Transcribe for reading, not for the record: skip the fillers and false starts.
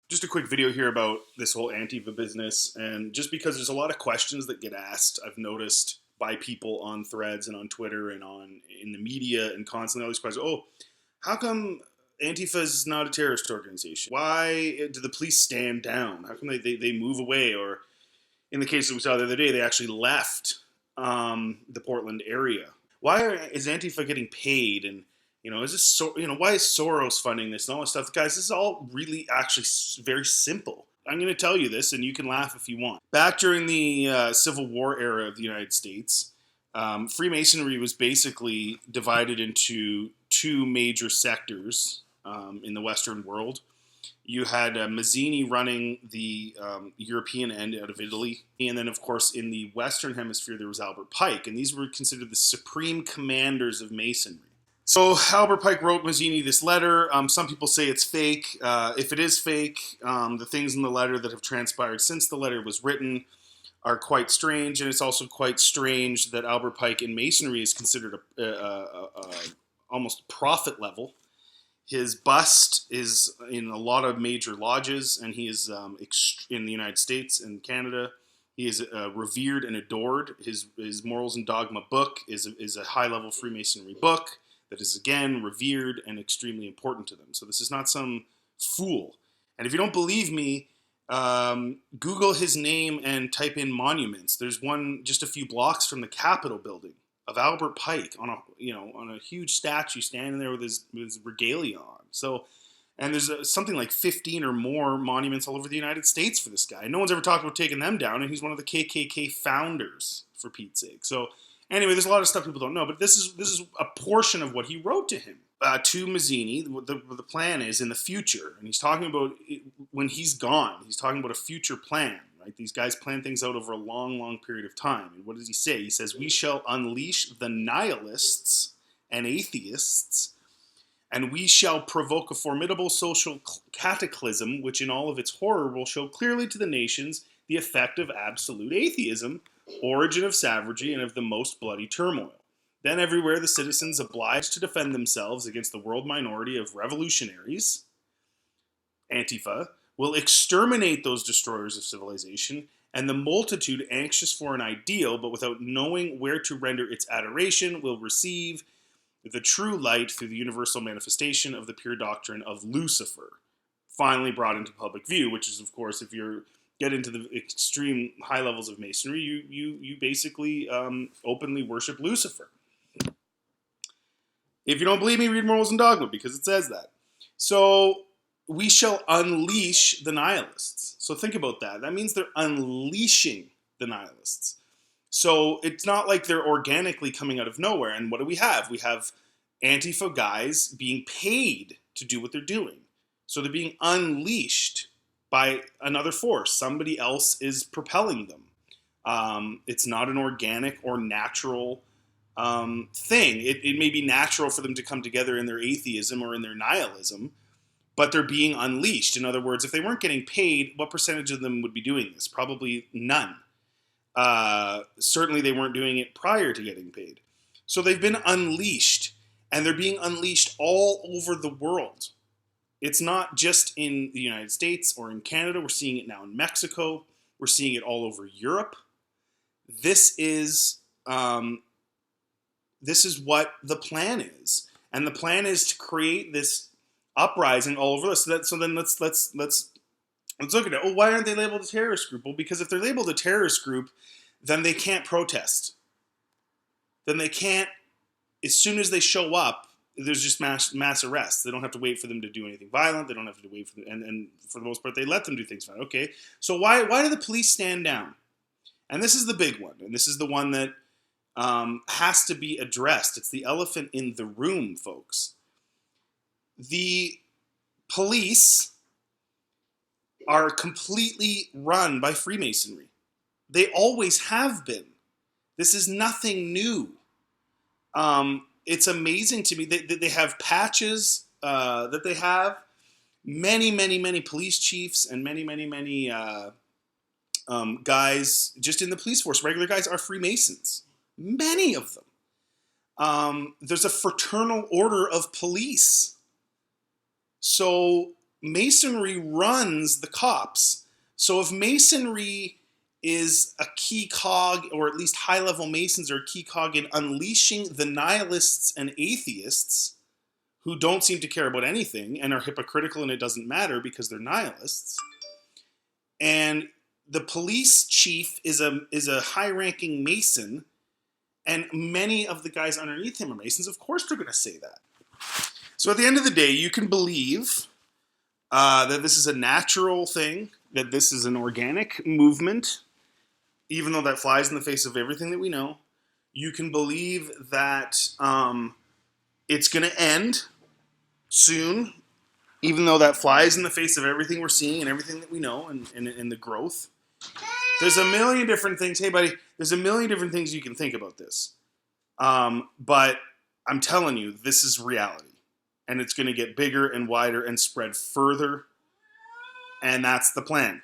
Just a quick video here about this whole Antifa business. And just because there's a lot of questions that get asked, I've noticed by people on threads and on Twitter and on in the media and constantly all these questions. Oh, how come Antifa is not a terrorist organization? Why do the police stand down? How come they move away? Or in the case that we saw the other day, they actually left the Portland area. Is Antifa getting paid? And is this why is Soros funding this and all this stuff? Guys, this is all really actually very simple. I'm going to tell you this, and you can laugh if you want. Back during the Civil War era of the United States, Freemasonry was basically divided into two major sectors in the Western world. You had Mazzini running the European end out of Italy. And then, of course, in the Western Hemisphere, there was Albert Pike. And these were considered the supreme commanders of Masonry. So Albert Pike wrote Mazzini this letter. Some people say it's fake. If it is fake, the things in the letter that have transpired since the letter was written are quite strange. And it's also quite strange that Albert Pike in Masonry is considered almost prophet level. His bust is in a lot of major lodges, and he is in the United States and Canada. He is revered and adored. His Morals and Dogma book is a high-level Freemasonry book that is, again, revered and extremely important to them. So this is not some fool. And if you don't believe me, Google his name and type in monuments. There's one just a few blocks from the Capitol building of Albert Pike on a huge statue standing there with his regalia on. So, and there's something like 15 or more monuments all over the United States for this guy. No one's ever talked about taking them down, and he's one of the KKK founders, for Pete's sake. So, anyway, there's a lot of stuff people don't know, but this is a portion of what he wrote to him. To Mazzini, the plan is in the future, and he's talking about when he's gone. He's talking about a future plan. Right? These guys plan things out over a long, long period of time. And what does he say? He says, "We shall unleash the nihilists and atheists, and we shall provoke a formidable social cataclysm, which in all of its horror will show clearly to the nations the effect of absolute atheism, origin of savagery, and of the most bloody turmoil. Then everywhere the citizens obliged to defend themselves against the world minority of revolutionaries, Antifa, will exterminate those destroyers of civilization, and the multitude anxious for an ideal, but without knowing where to render its adoration, will receive the true light through the universal manifestation of the pure doctrine of Lucifer, finally brought into public view," which is, of course, if you get into the extreme high levels of Masonry, you basically openly worship Lucifer. If you don't believe me, read Morals and Dogma, because it says that. So, we shall unleash the nihilists. So think about that. That means they're unleashing the nihilists. So it's not like they're organically coming out of nowhere. And what do we have? We have Antifa guys being paid to do what they're doing. So they're being unleashed by another force. Somebody else is propelling them. It's not an organic or natural thing. It may be natural for them to come together in their atheism or in their nihilism, but they're being unleashed. In other words, if they weren't getting paid, what percentage of them would be doing this? Probably none. Certainly they weren't doing it prior to getting paid. So they've been unleashed, and they're being unleashed all over the world. It's not just in the United States or in Canada. We're seeing it now in Mexico. We're seeing it all over Europe. This is what the plan is. And the plan is to create this uprising all over us. So then let's look at it. Oh, why aren't they labeled a terrorist group? Well, because if they're labeled a terrorist group, then they can't protest. Then they can't. As soon as they show up, there's just mass arrests. They don't have to wait for them to do anything violent. They don't have to wait for them, and for the most part, they let them do things violent. Okay, so why do the police stand down? And this is the big one, and this is the one that has to be addressed. It's the elephant in the room, folks. The police are completely run by Freemasonry. They always have been. This is nothing new. It's amazing to me that they have patches that they have. Many, many, many police chiefs and many, many, many guys just in the police force, regular guys, are Freemasons. Many of them. There's a fraternal order of police. So Masonry runs the cops. So if Masonry is a key cog, or at least high-level Masons are a key cog in unleashing the nihilists and atheists who don't seem to care about anything and are hypocritical and it doesn't matter because they're nihilists, and the police chief is a high-ranking Mason, and many of the guys underneath him are Masons, of course they're going to say that. So at the end of the day, you can believe that this is a natural thing, that this is an organic movement, even though that flies in the face of everything that we know. You can believe that it's going to end soon, even though that flies in the face of everything we're seeing and everything that we know and the growth. There's a million different things. Hey, buddy, there's a million different things you can think about this. But I'm telling you, this is reality. And it's going to get bigger and wider and spread further. And that's the plan.